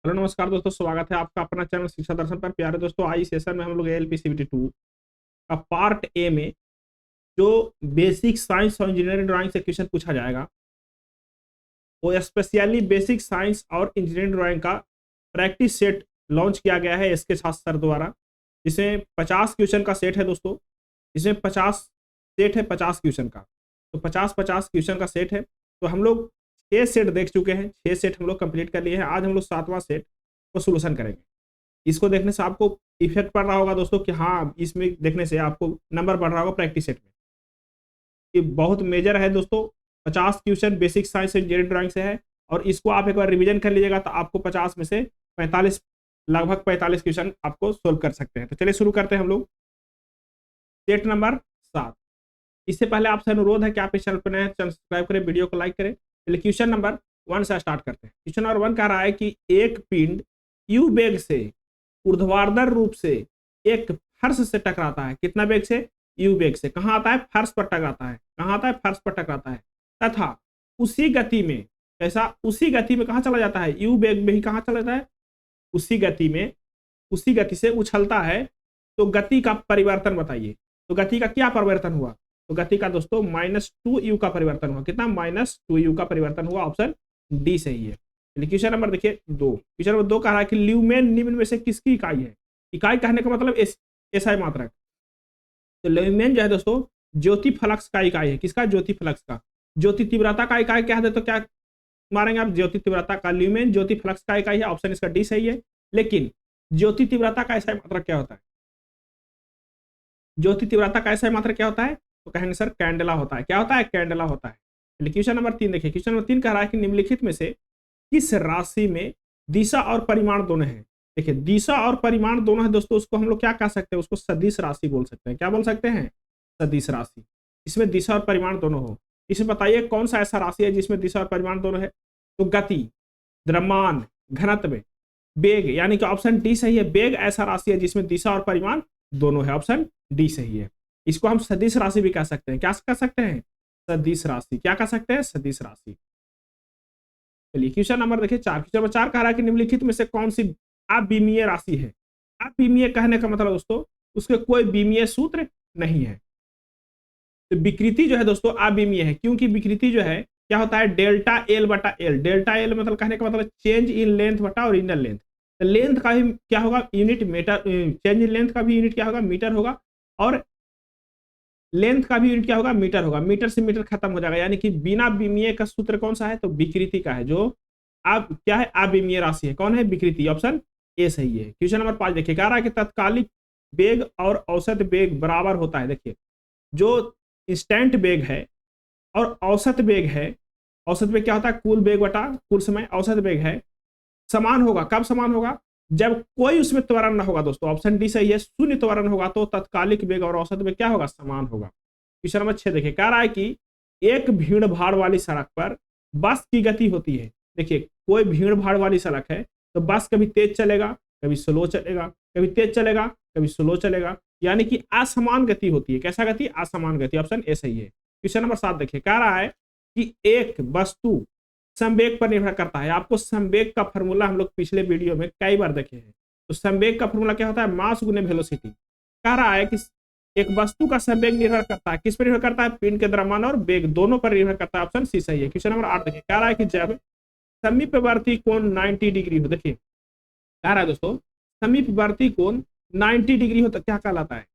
Hello नमस्कार दोस्तों, स्वागत है आपका अपना चैनल शिक्षा दर्शन पर। प्यारे दोस्तों, आज इस सेशन में हम लोग ALPCVT 2 का पार्ट ए में जो बेसिक साइंस और इंजीनियरिंग ड्राइंग से क्वेश्चन पूछा जाएगा वो स्पेशली बेसिक साइंस और इंजीनियरिंग ड्राइंग का प्रैक्टिस सेट लॉन्च किया गया है इसके साथ सर द्वारा, जिसमें 50 क्वेश्चन का सेट है दोस्तों। इसमें 50 सेट है 50 क्वेश्चन का, तो 50-50 क्वेश्चन का सेट है। तो हम लोग 6 सेट देख चुके हैं, 6 सेट हम लोग कंप्लीट कर लिए हैं। आज हम लोग 7वां सेट को सोल्यूशन करेंगे। इसको देखने से आपको इफेक्ट पड़ रहा होगा दोस्तों कि हाँ, इसमें देखने से आपको नंबर बढ़ रहा होगा प्रैक्टिस सेट में। ये बहुत मेजर है दोस्तों। 50 क्वेश्चन बेसिक साइंस से इंजीनियरिंग ड्राइंग से है, और इसको आप एक बार रिवीजन कर लीजिएगा तो आपको 50 में से 45, लगभग 45 क्वेश्चन आपको सोल्व कर सकते हैं। तो चलिए शुरू करते हैं हम लोग सेट नंबर 7। इससे पहले आपसे अनुरोध है कि आप इस चैनल पर नए हैं, चैनल सब्सक्राइब करें, वीडियो को लाइक करें। चलिए क्वेश्चन नंबर 1 से स्टार्ट करते हैं। क्वेश्चन नंबर 1 कह रहा है कि एक पिंड यू वेग से ऊर्ध्वाधर रूप से एक फर्श से टकराता है। कितना वेग से? यू वेग से। कहाँ आता है? फर्श पर टकराता है। कहाँ आता है? फर्श पर टकराता है। तथा उसी गति में, ऐसा उसी गति में कहाँ चला जाता है? यू वेग में ही कहाँ चला जाता है? उसी गति में, उसी गति से उछलता है। तो गति का परिवर्तन बताइए। तो गति का क्या परिवर्तन हुआ? तो गति का दोस्तों -2u का परिवर्तन हुआ। कितना? -2u का परिवर्तन हुआ। ऑप्शन डी सही है। क्वेश्चन नंबर देखिए 2। क्वेश्चन नंबर 2 कह रहा है कि ल्यूमेन निम्न में से किसकी इकाई है? इकाई कहने का मतलब एसआई मात्रक। तो ल्यूमेन जो है दोस्तों ज्योति फ्लक्स का इकाई है। किसका? ज्योति फ्लक्स का। ज्योति तीव्रता का इकाई क्या है? तो क्या मारेंगे आप? ज्योति तीव्रता का। ल्यूमेन ज्योति फ्लक्स का इकाई है। ऑप्शन इसका डी सही है। लेकिन ज्योति तीव्रता का एसआई मात्रक क्या होता है? ज्योति तीव्रता का एसआई मात्रक क्या होता है? तो कहेंगे सर कैंडेला होता है। क्या होता है? कैंडेला होता है। क्वेश्चन नंबर 3 देखिए। क्वेश्चन नंबर 3 कह रहा है कि निम्नलिखित में से किस राशि में दिशा और परिमाण दोनों हैं? देखिए दिशा और परिमाण दोनों है दोस्तों, उसको हम लोग क्या कह सकते हैं? उसको सदिश राशि बोल सकते हैं। क्या बोल सकते हैं? सदिश राशि। इसमें दिशा और परिमाण दोनों हो। इसमें बताइए कौन सा ऐसा राशि है जिसमें दिशा और परिमाण दोनों है? तो गति, द्रव्यमान, घनत्व, वेग, यानी कि ऑप्शन डी सही है। वेग ऐसा राशि है जिसमें दिशा और परिमाण दोनों है। ऑप्शन डी सही है। इसको हम सदिश राशि भी कह सकते हैं। क्या कह सकते हैं? सदिश राशि। क्या कह सकते हैं? सदिश राशि। चलिए क्वेश्चन नंबर देखिए 4। क्वेश्चन नंबर 4 कह रहा है कि निम्नलिखित में से कौन सी अविमीय राशि है? अविमीय कहने का मतलब दोस्तों उसके कोई विमीय सूत्र नहीं है। तो विकृति जो है दोस्तों अविमीय है, क्योंकि विकृति जो है क्या होता है? डेल्टा एल बटा एल। डेल्टा एल मतलब कहने का मतलब चेंज इन लेंथ बटा ओरिजिनल लेंथ। तो लेंथ का भी क्या होगा? Unit metre. Change in length का भी यूनिट क्या होगा? मीटर होगा। और लेंथ का भी यूनिट क्या होगा? मीटर होगा। मीटर से मीटर खत्म हो जाएगा, यानी कि बिना विमीय का सूत्र कौन सा है? तो विकृति का है, जो अब क्या है? अविमीय राशि है। कौन है? विकृति। ऑप्शन ए सही है। क्वेश्चन नंबर 5 देखिए। कह रहा है कि तत्कालिक वेग और औसत वेग बराबर होता है। देखिए जो इंस्टेंट वेग है और औसत वेग है, औसत वेग क्या होता है? कुल वेग बटा कुल समय। औसत वेग है समान होगा। कब समान होगा? जब कोई उसमें त्वरण ना होगा दोस्तों। ऑप्शन डी सही है। शून्य त्वरण होगा तो तत्कालिक वेग और औसत वेग क्या होगा? समान होगा। क्वेश्चन नंबर 6 देखिए। कह रहा है कि एक भीड़ भाड़ वाली सड़क पर बस की गति होती है। देखिए कोई भीड़ भाड़ वाली सड़क है तो बस कभी तेज चलेगा, कभी स्लो चलेगा, कभी तेज चलेगा, कभी स्लो चलेगा, यानी कि असमान गति होती है। कैसा गति? असमान गति। ऑप्शन ए सही है। क्वेश्चन नंबर 7 देखिए। कह रहा है कि एक वस्तु संवेग पर निर्भर करता है। आपको संवेग का फॉर्मूला हम लोग पिछले वीडियो में कई बार देखे हैं। तो संवेग का फॉर्मूला क्या होता है? मास गुने वेलोसिटी। कह रहा है कि एक वस्तु का संवेग निर्भर करता है, किस पर निर्भर करता है? पिंड के द्रव्यमान और वेग दोनों पर निर्भर करता है। ऑप्शन सी सही है। क्वेश्चन नंबर 8 देखिए। कह रहा है कि जब समीपवर्ती कोण 90 डिग्री हो। देखिए कह रहा है दोस्तों समीपवर्ती कोण 90 डिग्री हो तो क्या कहलाता है?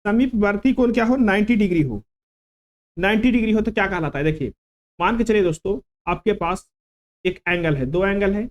समीपवर्ती कोण क्या हो? 90 डिग्री हो। 90 डिग्री हो तो क्या कहलाता है? देखिए मान के चलिए दोस्तों आपके पास एक एंगल है, दो एंगल है।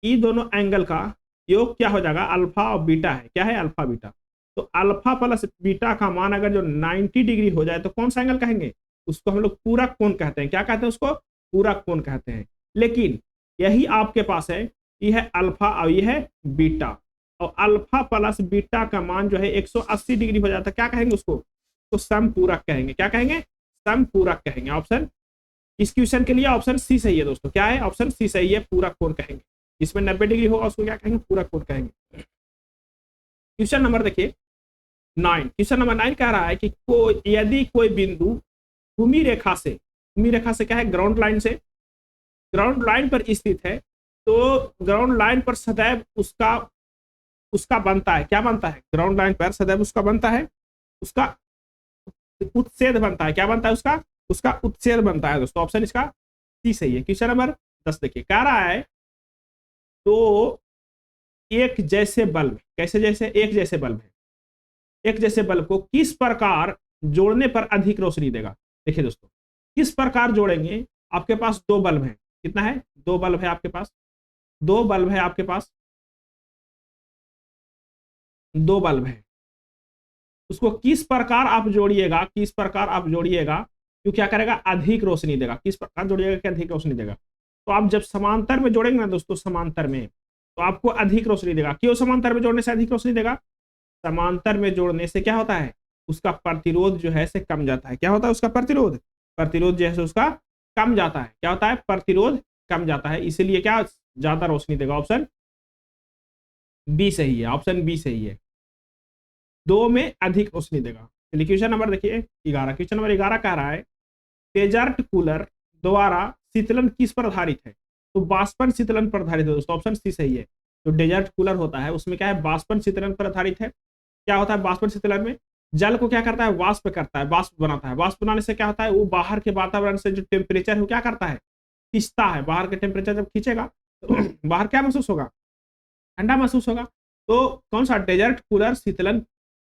इन दोनों एंगल का योग क्या हो जाएगा? अल्फा और बीटा है। क्या है? Alpha beta. तो अल्फा प्लस बीटा का मान अगर जो 90 डिग्री हो जाए तो कौन सा एंगल कहेंगे? उसको हम लोग पूरक कोण कहते हैं। क्या कहते हैं उसको? पूरक कोण कहते हैं। लेकिन यही आपके पास है, ये है अल्फा और ये है बीटा, और अल्फा प्लस बीटा का मान जो है 180 डिग्री हो जाता है। क्या कहेंगे उसको? तो समपूरक कहेंगे। क्या कहेंगे? समपूरक कहेंगे। ऑप्शन इस क्वेश्चन के लिए ऑप्शन सी सही है दोस्तों। क्या है? ऑप्शन सी सही है। पूरक कोण कहेंगे। जिसमें 90 डिग्री होगा उसको क्या कहेंगे? पूरक कोण कहेंगे। क्वेश्चन नंबर देखिए 9। क्वेश्चन नंबर 9 कह रहा है कि यदि कोई बिंदु भूमि रेखा से क्या है? ग्राउंड लाइन से, ग्राउंड लाइन पर स्थित है तो ग्राउंड लाइन पर सदैव उसका उसका बनता है, क्या बनता है, ग्राउंड लाइन पर सदैव उसका बनता है, उसका उच्छेद बनता है, क्या बनता है उसका, उसका उच्छेद बनता है दोस्तों। ऑप्शन इसका सी सही है। क्वेश्चन नंबर 10 देखिए, कह रहा है तो एक जैसे बल्ब, कैसे जैसे, एक जैसे बल्ब है, एक जैसे बल्ब को किस प्रकार जोड़ने पर अधिक रोशनी देगा। देखिए दोस्तों, किस प्रकार जोड़ेंगे, आपके पास दो बल्ब हैं, कितना है, दो बल्ब है आपके पास, दो बल्ब है आपके पास, दो बल्ब है, उसको किस प्रकार आप जोड़िएगा, किस प्रकार आप जोड़िएगा तो क्या करेगा, अधिक रोशनी देगा, किस प्रकार जोड़िएगा कि अधिक रोशनी देगा। तो आप जब समांतर में जोड़ेंगे ना दोस्तों, समांतर में, तो आपको अधिक रोशनी देगा। क्यों समांतर में जोड़ने से अधिक रोशनी देगा, समांतर में जोड़ने से क्या होता है, उसका प्रतिरोध जो है से कम जाता है। क्या होता है उसका प्रतिरोध, प्रतिरोध जो है उसका कम जाता है। क्या होता है, प्रतिरोध कम जाता है, इसीलिए क्या ज्यादा रोशनी देगा। ऑप्शन बी सही है, ऑप्शन बी सही है, दो में अधिक रोशनी देगा। चलिए क्वेश्चन नंबर देखिए 11, क्वेश्चन नंबर 11 कह रहा है डेजर्ट कूलर द्वारा शीतलन किस पर आधारित है। तो बाष्पन शीतलन पर आधारित है दोस्तों, ऑप्शन सी सही है। तो डेजर्ट कूलर होता है उसमें क्या है, बाष्पन शीतलन पर आधारित है। क्या होता है बाष्पन शीतलन में, जल को क्या करता है, वाष्प करता है, वाष्प बनाता है। वाष्प बनाने से क्या होता है, वो बाहर के वातावरण से जो टेम्परेचर है वो क्या करता है, खींचता है। बाहर के टेम्परेचर जब खींचेगा तो बाहर क्या महसूस होगा, ठंडा महसूस होगा। तो कौन सा डेजर्ट कूलर शीतलन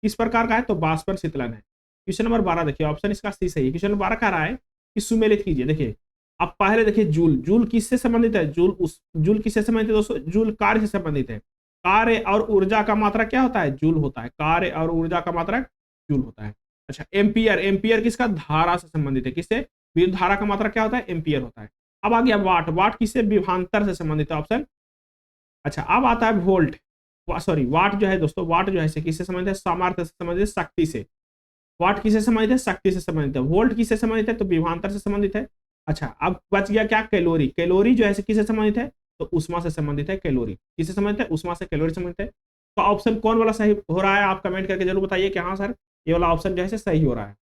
किस प्रकार का है, तो बाष्पन शीतलन है। क्वेश्चन नंबर 12 देखिए, ऑप्शन इसका सी सही है। क्वेश्चन नंबर 12 कह रहा है कि सुमेलित कीजिए। देखिए अब पहले देखिए जूल, जूल किससे संबंधित है, जूल उस जूल किससे संबंधित है दोस्तों, जूल कार्य से संबंधित है। कार्य और ऊर्जा का मात्रा क्या होता है, जूल होता है, कार्य और ऊर्जा का मात्रा जूल होता है। अच्छा एम्पियर, एम्पियर किसका, धारा से संबंधित है, किससे, विद्युत धारा का मात्रा क्या होता है, एम्पियर होता है। अब आ गया वाट, वाट किससे, विभवांतर से संबंधित है, ऑप्शन। अच्छा अब आता है वोल्ट, सॉरी वाट जो है दोस्तों, वाट जो है किससे संबंधित है, सामर्थ्य से संबंधित, शक्ति से। वाट किससे संबंधित है, शक्ति से संबंधित है। वोल्ट किससे संबंधित है, तो विभवांतर से संबंधित है। अच्छा अब बच गया क्या, कैलोरी, कैलोरी जो है किससे संबंधित है, तो उष्मा से संबंधित है। कैलोरी किससे संबंधित है, उष्मा से कैलोरी संबंधित है। तो ऑप्शन कौन वाला सही हो रहा है, आप कमेंट करके जरूर बताइए कि हाँ सर ये वाला ऑप्शन जो है सही हो रहा है।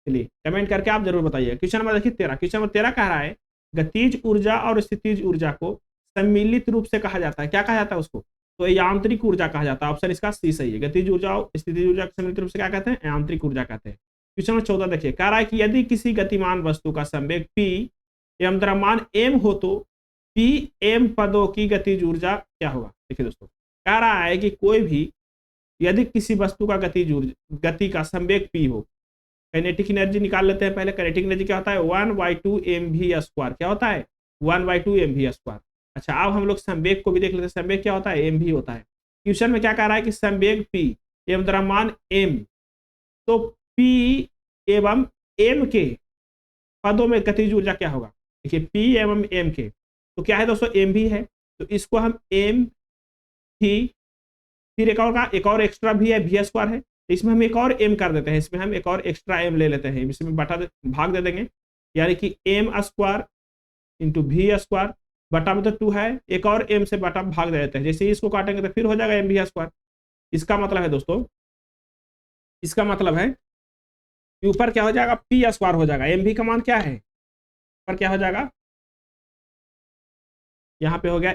चलिए कमेंट करके आप जरूर बताइए। क्वेश्चन नंबर देखिए 13, क्वेश्चन नंबर 13 कह रहा है गतिज ऊर्जा और स्थितिज ऊर्जा को सम्मिलित रूप से कहा जाता है, क्या कहा जाता है उसको, तो यांत्रिक ऊर्जा कहा जाता है। ऑप्शन इसका सी सही है। गतिज ऊर्जा और स्थितिज ऊर्जा को सम्मिलित रूप से क्या कहते हैं, यांत्रिक ऊर्जा कहते हैं। क्वेश्चन नंबर 14 देखिए, कह रहा है कि यदि किसी गतिमान वस्तु का संवेग p एवं द्रव्यमान m हो तो p m पदों की गतिज ऊर्जा क्या होगा। देखिए दोस्तों, कह रहा है कि कोई भी यदि किसी वस्तु का गतिज ऊर्जा, गति का संवेग p हो, काइनेटिक एनर्जी निकाल लेते हैं पहले। काइनेटिक एनर्जी क्या होता है, 1/2 mv², क्या होता है 1/2 mv²। अच्छा अब हम लोग संवेग को भी देख लेते हैं, संवेग क्या होता है, mv होता है। क्वेश्चन में क्या कह रहा है कि संवेग p एवं द्रव्यमान m, तो p एवं m के पदों में गतिज ऊर्जा क्या होगा। देखिए p एवं m के, तो क्या है दोस्तों, mv है, तो इसको हम m भी, फिर एक और एक्स्ट्रा भी है v² है, तो इसमें हम एक और m कर देते हैं, इसमें हम एक और एक्स्ट्रा m ले लेते हैं, इसमें भाग दे देंगे, यानी कि m² इंटू v² बटा में तो 2 है, एक और m से बटा भाग दे देते हैं। जैसे ही इसको काटेंगे तो फिर हो जाएगा mv²। इसका मतलब है दोस्तों, इसका मतलब है ऊपर क्या हो जाएगा, p² हो जाएगा। mv का मान क्या है, ऊपर क्या हो जाएगा, यहाँ पे हो गया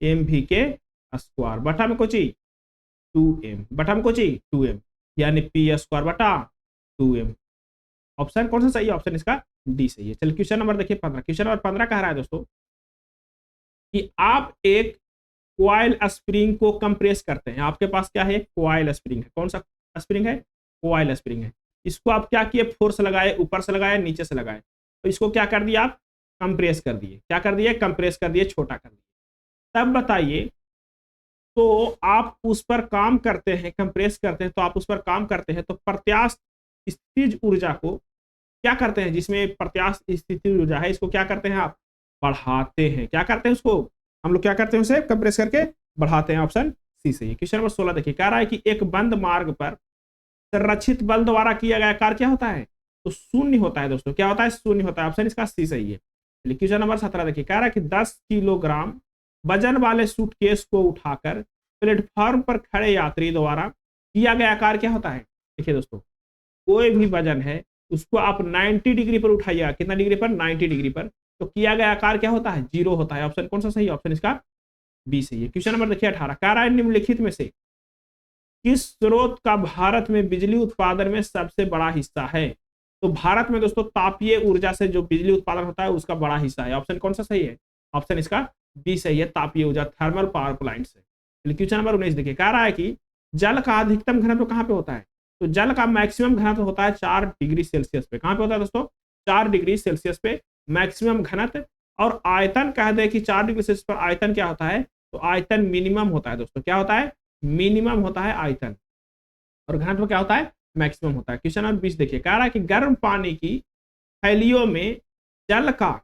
mv के स्क्वायर बटा में कोची 2m, बटा में कोची 2m, यानी p² बटा 2m। ऑप्शन कौन सा सही है, ऑप्शन इसका डी सही है। चलिए क्वेश्चन नंबर देखिए 15, क्वेश्चन नंबर 15 कह रहा है दोस्तों कि आप एक कॉइल स्प्रिंग को कंप्रेस करते हैं। आपके पास क्या है, कॉइल स्प्रिंग है। कौन सा स्प्रिंग है, कॉइल स्प्रिंग है। इसको आप क्या किए, फोर्स लगाए, ऊपर से लगाए, नीचे से लगाए, तो इसको क्या कर दिया आप, कंप्रेस कर दिए। क्या कर दिए, कंप्रेस कर दिए, छोटा कर दिए। तब बताइए, तो आप उस पर काम करते हैं, कंप्रेस करते हैं, तो आप उस पर काम करते हैं, तो प्रत्यास्थ स्थितिज ऊर्जा को क्या करते हैं, जिसमें प्रत्यास्थ स्थितिज ऊर्जा है, इसको क्या करते हैं आप, बढ़ाते हैं। क्या करते हैं उसको, हम लोग क्या करते हैं, उसे कंप्रेस करके बढ़ाते हैं। ऑप्शन सी सही है। क्वेश्चन नंबर 16 देखिए, कह रहा है कि एक बंद मार्ग पर संरक्षित बल द्वारा किया गया कार्य क्या होता है, तो शून्य होता है दोस्तों। क्या होता है, शून्य होता है। ऑप्शन इसका सी सही है। क्वेश्चन नंबर 17 देखिए, कह रहा है कि 10 किलोग्राम वजन वाले सूटकेस को उठाकर प्लेटफॉर्म पर खड़े यात्री द्वारा किया गया कार्य क्या होता है। देखिए दोस्तों, कोई भी वजन है उसको आप 90 डिग्री पर उठाइएगा, कितना डिग्री पर, 90 डिग्री पर, तो किया गया आकार क्या होता है, 0 होता है। ऑप्शन कौन सा सही है, ऑप्शन इसका बी सही है। क्वेश्चन नंबर देखिए 18, कह रहा है निम्नलिखित में से किस स्रोत का भारत में बिजली उत्पादन में सबसे बड़ा हिस्सा है। तो भारत में दोस्तों तापीय ऊर्जा से जो बिजली उत्पादन होता है उसका बड़ा हिस्सा है। ऑप्शन कौन सा सही है, ऑप्शन इसका बी सही है, तापीय ऊर्जा, थर्मल पावर प्लांट से। क्वेश्चन नंबर 19 देखिए, कह रहा है कि जल का अधिकतम घनत्व कहाँ पे होता है। तो जल का मैक्सिमम घनत्व होता है 4 डिग्री सेल्सियस पे। कहाँ पे होता है दोस्तों, 4 डिग्री सेल्सियस पे मैक्सिमम घनत्व। और आयतन कह दे कि 4 डिग्री सेल्सियस पर आयतन क्या होता है, तो आयतन मिनिमम होता है दोस्तों। क्या होता है, मिनिमम होता है आयतन, और घनत्व क्या होता है, मैक्सिमम होता है। क्वेश्चन नंबर 20 देखिए, कह रहा है कि गर्म पानी की थैलियों में जल का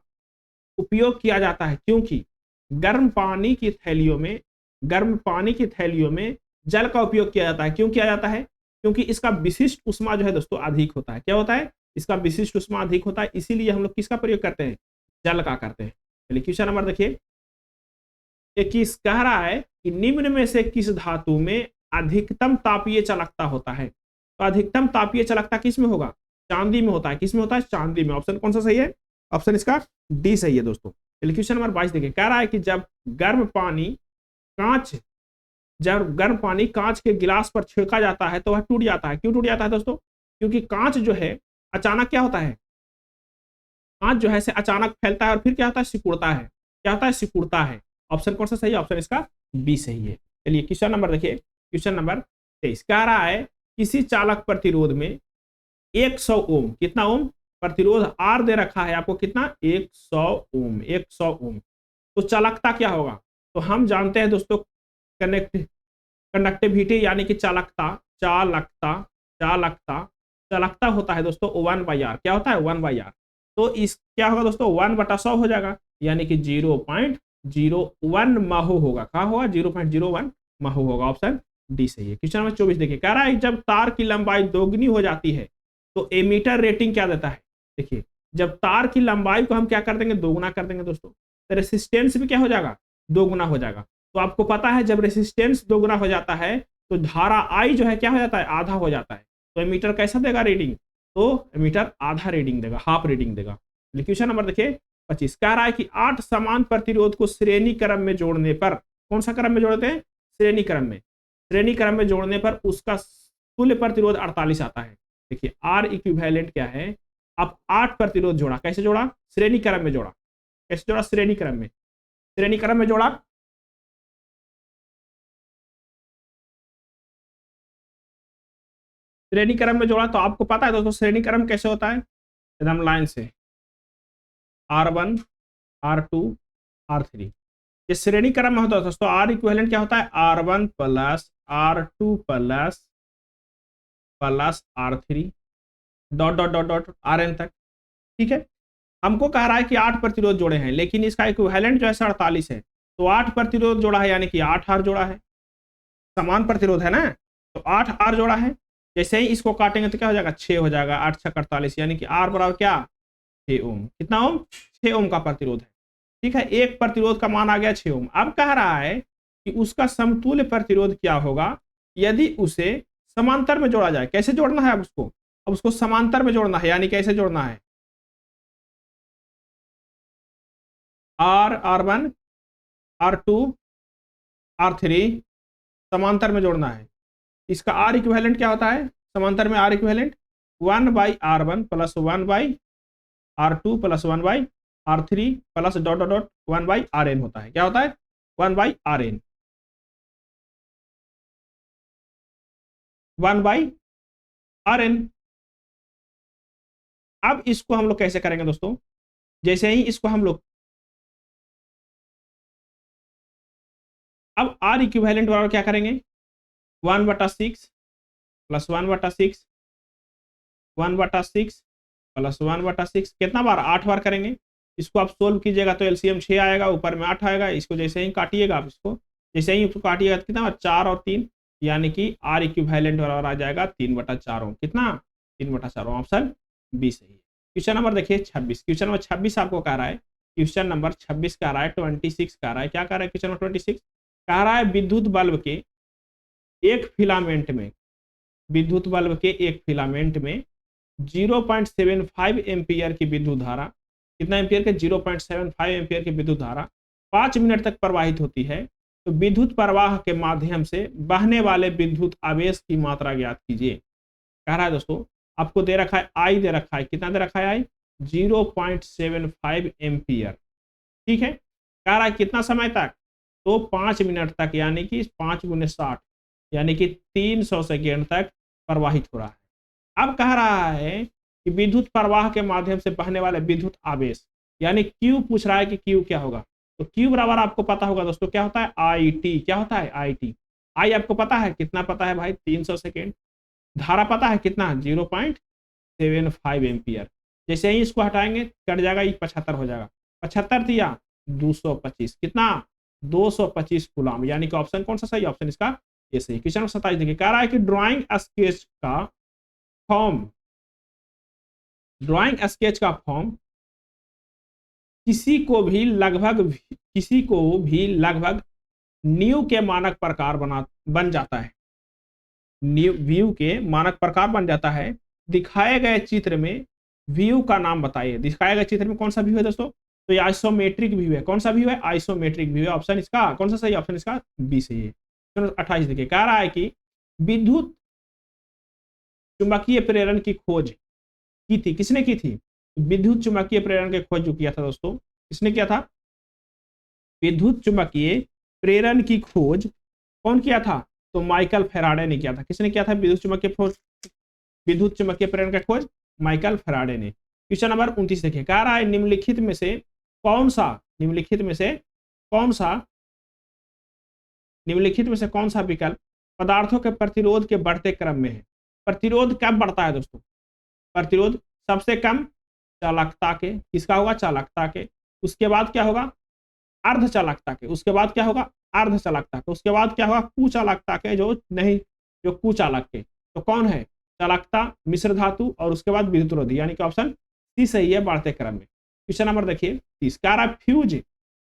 उपयोग किया जाता है क्योंकि गर्म पानी की थैलियों में, गर्म पानी की थैलियों में जल का उपयोग किया जाता है। क्यों किया जाता है, क्योंकि इसका विशिष्ट उष्मा जो है दोस्तों अधिक होता है। क्या होता है, इसका विशिष्ट उष्मा अधिक होता है, इसीलिए हम लोग किसका प्रयोग करते हैं, जल का करते हैं। चलिए क्वेश्चन नंबर देखिए 21, कह रहा है कि निम्न में से किस धातु में अधिकतम तापीय चालकता होता है। तो अधिकतम तापीय चालकता किस में होगा, चांदी में होता है। किस में होता है, चांदी में। ऑप्शन कौन सा सही है, ऑप्शन इसका डी सही है दोस्तों। चलिए क्वेश्चन नंबर 22 देखिए, कह रहा है कि जब गर्म पानी कांच के गिलास पर छिड़का जाता है तो वह टूट जाता है। क्यों टूट जाता है दोस्तों, क्योंकि कांच जो है अचानक क्या होता है, कांच जो है से अचानक फैलता है और फिर क्या होता है, सिकुड़ता है। क्या होता है, सिकुड़ता है। ऑप्शन कौन सा सही है, ऑप्शन इसका बी सही है। चलिए क्वेश्चन नंबर देखिए, क्वेश्चन नंबर 23, कह रहा है किसी चालक प्रतिरोध में 100 ओम, कितना ओम, प्रतिरोध आर दे रखा है आपको, कितना, 100 ओम, 100 ओम। तो चालकता क्या होगा, तो हम जानते हैं दोस्तों कंडक्टिविटी यानी कि चालकता, चालकता चालकता चालकता होता है दोस्तों 1/r। क्या होता है, 1/r। तो इस क्या होगा दोस्तों, 1/100 हो जाएगा, यानी कि 0.01 माहो होगा। कहा होगा, 0.01 माहो होगा। ऑप्शन डी सही है। क्वेश्चन नंबर 24 देखिए, कह रहा है जब तार की लंबाई दोगुनी हो जाती है तो एमीटर रेटिंग क्या देता है। देखिए जब तार की लंबाई को हम क्या कर देंगे, दोगुना कर देंगे दोस्तों, तो रेसिस्टेंस भी क्या हो जाएगा, दोगुना हो जाएगा। तो आपको पता है जब रेसिस्टेंस दोगुना हो जाता है तो धारा आई जो है क्या हो जाता है, आधा हो जाता है। तो एमीटर कैसा देगा रीडिंग, तो एमीटर आधा रीडिंग देगा, हाफ रीडिंग देगा। क्वेश्चन नंबर देखिए 25, कह रहा है कि 8 समान प्रतिरोध को श्रेणी क्रम में जोड़ने पर, कौन सा क्रम में जोड़ते हैं, श्रेणी क्रम में, श्रेणी क्रम में जोड़ने पर उसका तुल्य प्रतिरोध 48 आता है। देखिए आर इक्विवेलेंट क्या है, आप 8 प्रतिरोध जोड़ा, कैसे जोड़ा, श्रेणी क्रम में जोड़ा। कैसे जोड़ा, श्रेणी क्रम में, श्रेणी क्रम में जोड़ा। श्रेणी क्रम में जोड़ा तो आपको पता है दोस्तों श्रेणी क्रम कैसे होता है, एकदम लाइन से, R1 R2 R3, ये श्रेणी क्रम में होता है दोस्तों। आर इक्विवेलेंट क्या होता है, R1 plus R2 plus R3 dot dot dot dot Rn तक। ठीक है, हमको कह रहा है कि 8 प्रतिरोध जोड़े हैं लेकिन इसका इक्विवेलेंट जो है 48 है। तो 8 प्रतिरोध जोड़ा है यानी कि 8 R जोड़ा है, समान प्रतिरोध है ना, तो 8 R जोड़ा है। जैसे ही इसको काटेंगे तो क्या हो जाएगा, 6 हो जाएगा, 8 6 48, यानी कि R बराबर क्या, 6 ओम। कितना ओम, 6 ओम का प्रतिरोध है। ठीक है, एक प्रतिरोध का मान आ गया 6 ओम। अब कह रहा है कि उसका समतुल्य प्रतिरोध क्या होगा यदि उसे समांतर में जोड़ा जाए। कैसे जोड़ना है अब उसको, अब उसको समांतर में जोड़ना है, यानी कैसे जोड़ना है, R1 R2 R3 समांतर में जोड़ना है। इसका आर इक्विवेलेंट क्या होता है, समांतर में R equivalent 1/R1 plus 1/R2 plus 1/R3 plus dot dot dot 1/Rn होता है। क्या होता है, 1/Rn, 1/Rn। अब इसको हम लोग कैसे करेंगे दोस्तों, जैसे ही इसको हम लोग, अब आर इक्विवेलेंट बराबर क्या करेंगे, 1/6 प्लस 1/6 1/6 प्लस 1/6, कितना बार, 8 बार करेंगे। इसको आप सोल्व कीजिएगा तो एलसीएम 6 आएगा, ऊपर में 8 आएगा। इसको जैसे ही काटिएगा आप, इसको जैसे ही काटिएगा तो कितना, 4 और 3, यानी कि आर इक्विवेलेंट बराबर आ जाएगा 3/4 ओम। कितना, 3/4 ओम। ऑप्शन बी सही है। क्वेश्चन नंबर देखिए 26, क्वेश्चन नंबर 26 आपको कह रहा है, क्वेश्चन नंबर 26 कह रहा है, 26 कह रहा है, क्या कह रहा है क्वेश्चन नंबर 26, कह रहा है विद्युत बल्ब के एक फिलामेंट में, विद्युत बल्ब के एक फिलामेंट में 0.75 एम्पियर की विद्युत धारा कितना एम्पियर के 0.75 एम्पियर की विद्युत धारा 5 मिनट तक प्रवाहित होती है, तो विद्युत प्रवाह के माध्यम से बहने वाले विद्युत आवेश की मात्रा ज्ञात कीजिए। कह रहा है दोस्तों, आपको दे रखा है आई, दे रखा है कितना, दे रखा है आई 0.75 एम्पियर। ठीक है, कह रहा है कितना समय तक, तो 5 मिनट तक, यानी कि 5 गुने 60 यानी कि 300 सेकेंड तक प्रवाहित हो रहा है। अब कह रहा है कि विद्युत प्रवाह के माध्यम से बहने वाले विद्युत आवेश, यानी क्यू पूछ रहा है कि क्यू क्या होगा, तो क्यू बराबर आपको पता होगा दोस्तों क्या होता है, आई टी। क्या होता है, आई टी। आई आपको पता है कितना, पता है भाई 300 सेकेंड। धारा पता है कितना, 0.75 एम्पियर। जैसे ही इसको हटाएंगे कट जाएगा, ये 75 हो जाएगा। 75 दिया 225, कितना 225 कूलम, यानी कि ऑप्शन कौन सा सही, ऑप्शन इसका ये सही। क्वेश्चन नंबर 27 देखिए, कह रहा है कि ड्राइंग स्केच का फॉर्म किसी को भी लगभग न्यू के मानक प्रकार बन जाता है। व्यू के मानक प्रकार बन जाता है। दिखाए गए चित्र में व्यू का नाम बताइए। दिखाए गए चित्र में कौन सा व्यू है दोस्तों, तो ये आइसोमेट्रिक व्यू है। कौन सा व्यू है, आइसोमेट्रिक व्यू है। ऑप्शन इसका कौन सा सही, ऑप्शन इसका बी सही है। 28 देखिए, कह रहा है कि विद्युत चुंबकीय प्रेरण की खोज की थी, किसने की थी, विद्युत चुंबकीय प्रेरण की खोज जो किया था दोस्तों, किसने किया था, विद्युत चुंबकीय प्रेरण की खोज कौन किया था, तो माइकल फेराडे ने किया था। किसने किया था विद्युत चुंबकीय प्रेरण का खोज, माइकल फेराडे ने। क्वेश्चन नंबर 29 देखिए, कह रहा है निम्नलिखित में से कौन सा विकल्प पदार्थों के प्रतिरोध के बढ़ते क्रम में है। प्रतिरोध कब बढ़ता है दोस्तों, प्रतिरोध सबसे कम चालकता के, किसका होगा, चालकता के। उसके बाद क्या होगा, अर्धचालकता के। उसके बाद क्या होगा, अर्धचालकता के। उसके बाद क्या होगा, कुचालकता के, जो कुचालक के। तो कौन है, चालकता, मिश्र धातु, और उसके बाद विद्युतरोधी, यानी कि ऑप्शन सी सही है बढ़ते क्रम में। क्वेश्चन नंबर देखिए 30, कह रहा है फ्यूज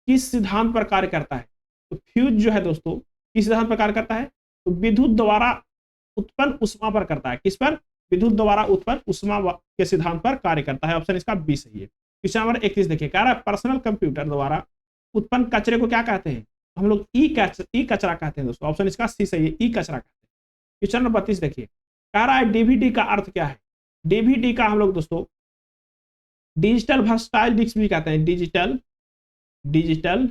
किस सिद्धांत पर कार्य करता है। तो फ्यूज जो है दोस्तों किस सिद्धांत पर कार्य करता है, तो विद्युत द्वारा उत्पन्न उष्मा पर करता है। किस पर, विद्युत द्वारा उत्पन्न उष्मा के सिद्धांत पर कार्य करता है। ऑप्शन इसका बी सही है। क्वेश्चन नंबर 31 देखिए, कह रहा है पर्सनल कंप्यूटर द्वारा उत्पन्न कचरे को क्या कहते हैं, हम लोग ई कचरा कहते हैं दोस्तों। ऑप्शन इसका सी सही है, ई कचरा कहते हैं। क्वेश्चन नंबर 32 देखिए, कह रहा है डीवीडी का अर्थ क्या है। डीवीडी का हम लोग दोस्तों डिजिटल वर्सटाइल डिस्क भी कहते हैं। डिजिटल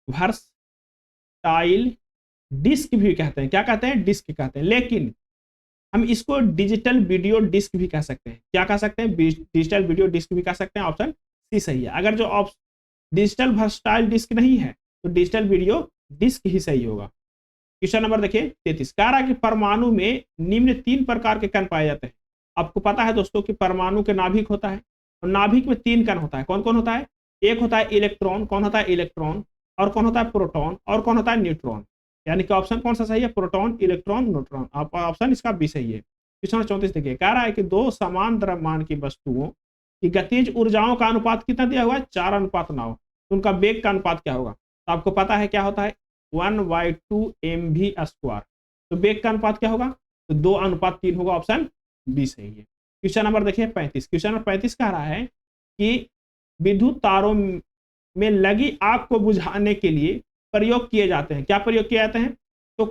वर्सटाइल डिस्क भी कहते हैं। क्या कहते हैं, डिस्क कहते हैं। लेकिन हम इसको डिजिटल वीडियो डिस्क भी कह सकते हैं। क्या कह सकते हैं, डिजिटल वीडियो डिस्क भी कह सकते हैं। ऑप्शन सी सही है। अगर जो डिजिटल वर्सटाइल डिस्क नहीं है तो डिजिटल वीडियो डिस्क ही सही होगा। क्वेश्चन नंबर देखिए 33, कह रहा है कि परमाणु में निम्न 3 प्रकार के कण पाए जाते हैं। आपको पता है दोस्तों कि परमाणु के नाभिक होता है, और नाभिक में 3 कण होता है। कौन कौन होता है, एक होता है इलेक्ट्रॉन, कौन होता है इलेक्ट्रॉन, और कौन होता है प्रोटॉन, और कौन होता है न्यूट्रॉन। यानी कि ऑप्शन कौन सा सही है, प्रोटॉन, इलेक्ट्रॉन, न्यूट्रॉन। ऑप्शन इसका बी सही है। क्वेश्चन 34 देखिए, कह रहा है कि 2 समान द्रव्यमान की वस्तुओं की गतिज ऊर्जाओं का अनुपात कितना दिया हुआ है, 4:9। तो उनका वेग का अनुपात क्या होगा, तो आपको पता है क्या होता है, 1/2 mv²। तो वेग का अनुपात क्या होगा, तो 2:3 होगा। ऑप्शन बी सही है। क्वेश्चन नंबर देखिए 35। क्वेश्चन नंबर 35 कह रहा है कि विद्युत तारों में लगी आग को बुझाने के लिए प्रयोग किए जाते हैं। क्या प्रयोग किए जाते हैं, तो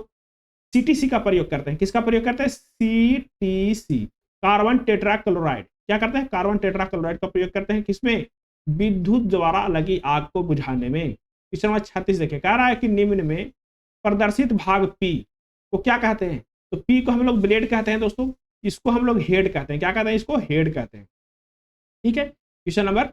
सीटीसी का प्रयोग करते हैं। किसका प्रयोग करते हैं, सीटीसी, कार्बन टेट्राक्लोराइड। क्या करते हैं, कार्बन टेट्राक्लोराइड का प्रयोग करते हैं। किसमें, विद्युत द्वारा लगी आग को बुझाने में। क्वेश्चन नंबर 36 देखिए, कह रहा है कि निम्न में प्रदर्शित भाग पी को क्या कहते हैं। तो पी को हम लोग ब्लेड कहते हैं दोस्तों, इसको हम लोग हेड कहते हैं। क्या कहते हैं, इसको हेड कहते हैं। ठीक है। क्वेश्चन नंबर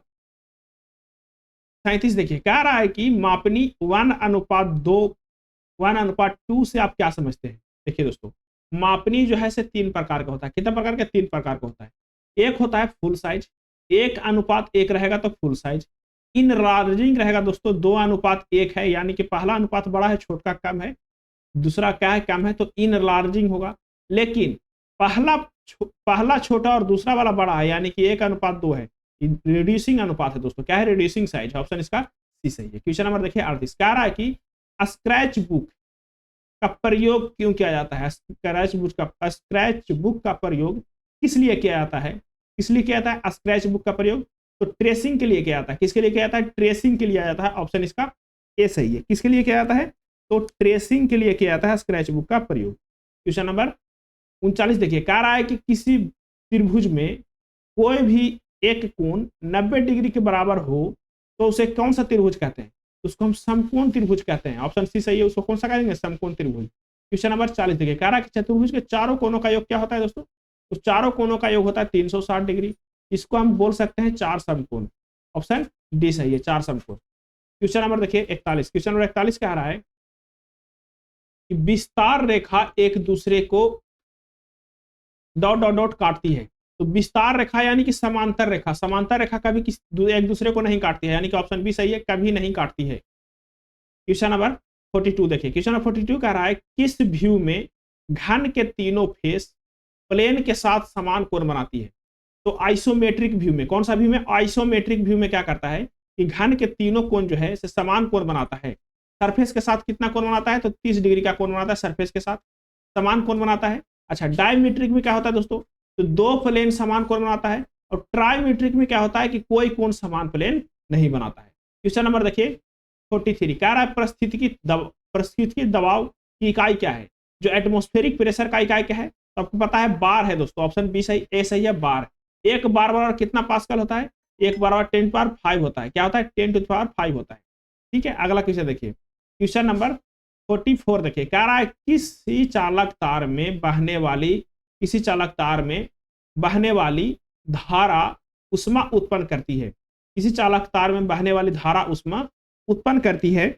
37 देखिए, कह रहा है कि मापनी 1:2 से आप क्या समझते हैं। देखिए दोस्तों, मापनी जो है से 3 प्रकार का होता है। कितने प्रकार के, 3 प्रकार का होता है। एक होता है फुल साइज, 1:1 रहेगा तो फुल साइज। इनलार्जिंग रहेगा दोस्तों, 2:1 है, यानी कि पहला अनुपात बड़ा है, छोटा कम है। दूसरा क्या है, कम है, तो इनलार्जिंग होगा। लेकिन पहला छोटा और दूसरा वाला बड़ा है, यानी कि 1:2 है, रिड्यूसिंग अनुपात है दोस्तों। क्या है, रिड्यूसिंग साइज। ऑप्शन इसका सी सही है। क्वेश्चन नंबर देखिए 38, कह रहा है कि स्क्रैच बुक का प्रयोग क्यों किया जाता है। स्क्रैच बुक का प्रयोग किस लिए किया जाता है, किस लिए किया जाता है स्क्रैच बुक का प्रयोग, तो ट्रेसिंग के लिए क्या आता है, किसके लिए क्या आता है, ट्रेसिंग के लिए आ जाता है, ऑप्शन इसका ए सही है। किसके लिए क्या आता है, तो ट्रेसिंग के लिए क्या आता है, स्क्रैच बुक का प्रयोग। क्वेश्चन नंबर 39 देखिए, कह रहा है कि किसी त्रिभुज में कोई भी एक कोण 90 डिग्री के बराबर हो तो उसे कौन सा त्रिभुज कहते हैं, उसको हम समकोण त्रिभुज कहते हैं। ऑप्शन सी सही है, उसको कौन सा कहेंगे, समकोण त्रिभुज। क्वेश्चन नंबर 40 देखिए, कह रहा है कि चतुर्भुज के चारों कोणों का योग क्या होता है दोस्तों, तो चारों कोणों का योग होता है 360 डिग्री। इसको हम बोल सकते हैं चार समकोण। ऑप्शन डी सही है, चार समकोण। क्वेश्चन नंबर देखिए 41, क्वेश्चन नंबर 41 कह रहा है कि विस्तार रेखा एक दूसरे को डॉट डॉट डॉट काटती है। तो विस्तार रेखा यानी कि समांतर रेखा, समांतर रेखा कभी एक दूसरे को नहीं काटती है, यानी कि ऑप्शन बी सही है, कभी नहीं काटती है। क्वेश्चन नंबर 42 देखिए, क्वेश्चन नंबर 42 कह रहा है किस व्यू में घन के तीनों फेस प्लेन के साथ समान कोण बनाती है। तो आइसोमेट्रिक व्यू में, कौन सा व्यू में, आइसोमेट्रिक व्यू में क्या करता है कि घन के तीनों कोण जो है समान कोण बनाता है। सरफेस के साथ कितना कोण बनाता है, तो 30 डिग्री का कोण बनाता है, सरफेस के साथ समान कोण बनाता है। अच्छा, डायमेट्रिक में क्या होता है दोस्तों, तो दो प्लेन समान कोण बनाता है। और ट्राइमेट्रिक में क्या होता है कि कोई कोण समान प्लेन नहीं बनाता है। क्वेश्चन नंबर देखिए 43 कह रहा है परिस्थितिकी दबाव की इकाई क्या है। जो एटमॉस्फेरिक प्रेशर का इकाई क्या है, तो आपको पता है बार है दोस्तों, ऑप्शन बी सही, ए सही है, बार। एक बार बराबर कितना पास्कल होता है, एक बार 10⁵ होता है, क्या होता है, 10⁵ होता है। ठीक है, अगला क्वेश्चन देखिए, क्वेश्चन नंबर 44 देखिए, कह रहा है किसी चालक तार में बहने वाली धारा उष्मा उत्पन्न करती है। किसी चालक तार में बहने वाली धारा उष्मा उत्पन्न करती है।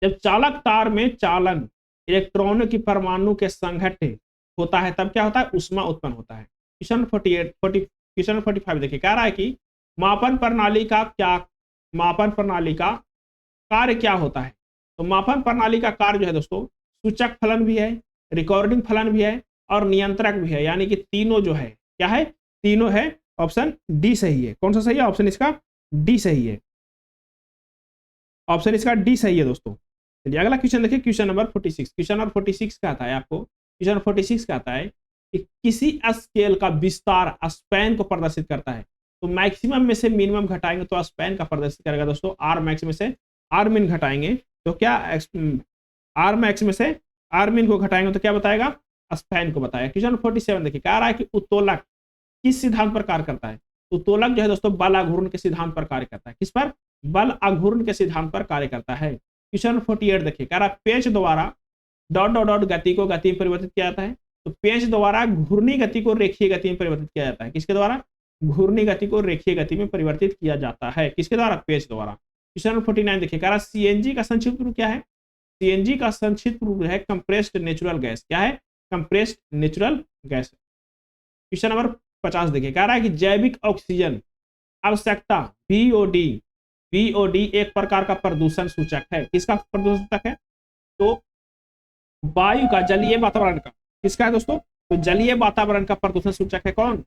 जब चालक तार में चालन इलेक्ट्रॉनों की परमाणु के संघट्ट होता है तब क्या होता है, उष्मा उत्पन्न होता है। क्वेश्चन 45 देखिए, कह रहा है कि मापन प्रणाली का कार्य क्या होता है। तो मापन प्रणाली का कार्य जो है दोस्तों, सूचक फलन भी है, रिकॉर्डिंग फलन भी है और नियंत्रक भी है, यानी कि तीनों जो है क्या है, तीनों है। ऑप्शन डी सही है। कौन सा सही है, ऑप्शन इसका डी सही है, ऑप्शन इसका डी सही है दोस्तों। चलिए अगला क्वेश्चन देखिए, क्वेश्चन नंबर 46। क्वेश्चन नंबर 46 का आता है आपको, क्वेश्चन नंबर 46 का आता है कि किसी स्केल का विस्तार स्पैन को प्रदर्शित करता है। तो मैक्सिमम में से मिनिमम घटाएंगे तो स्पैन का प्रदर्शित करेगा दोस्तों। आर मैक्स में से आर मिन घटाएंगे तो क्या, आर मैक्स में से आर मिन को घटाएंगे तो क्या बताएगा, स्पैन को बताएगा। क्वेश्चन 47 देखिए, कह रहा है कि उत्तोलक किस सिद्धांत पर कार्य करता है। उत्तोलक जो है दोस्तों बल आघूर्ण के सिद्धांत पर कार्य करता है। किस पर, बल आघूर्ण के सिद्धांत पर कार्य करता है। क्वेश्चन 48 देखिए, कह रहा है पेंच द्वारा डॉट डॉट डॉट गति को गति में परिवर्तित किया जाता है। तो पेंच द्वारा घूर्णी गति को रेखीय गति में परिवर्तित किया जाता है। किसके द्वारा, घूर्णी गति को रेखीय गति में परिवर्तित किया जाता है। किसके द्वारा, पेंच द्वारा। क्वेश्चन 49 देखिए, कह रहा है सीएनजी का संक्षिप्त रूप क्या है। सीएनजी का संक्षिप्त रूप है कंप्रेस्ड नेचुरल गैस। क्या है, compressed natural gas. Question number 50 देखिए, कह रहा है कि जैविक ऑक्सीजन आवश्यकता बीओडी एक प्रकार का प्रदूषण सूचक है। किसका प्रदूषण सूचक है, तो वायु का, जलीय वातावरण का। किसका है दोस्तों, तो जलीय वातावरण का प्रदूषण सूचक है कौन,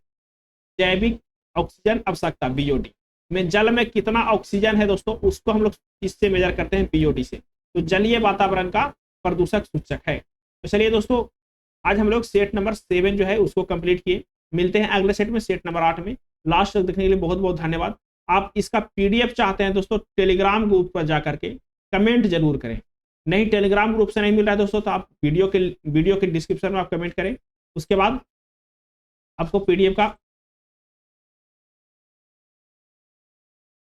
जैविक ऑक्सीजन आवश्यकता बीओडी। में जल में कितना ऑक्सीजन है दोस्तों, उसको हम लोग किससे मेजर करते हैं, बीओडी से। तो जलीय वातावरण का प्रदूषक सूचक है। तो चलिए दोस्तों, आज हम लोग सेट नंबर 7 जो है उसको कंप्लीट किए। मिलते हैं अगले सेट में, सेट नंबर 8 में। लास्ट तक देखने के लिए बहुत बहुत धन्यवाद। आप इसका पीडीएफ चाहते हैं दोस्तों, टेलीग्राम ग्रुप पर जाकर के कमेंट जरूर करें। नहीं, टेलीग्राम ग्रुप से नहीं मिल रहा है दोस्तों, तो आप वीडियो के डिस्क्रिप्शन में आप कमेंट करें, उसके बाद आपको पीडीएफ का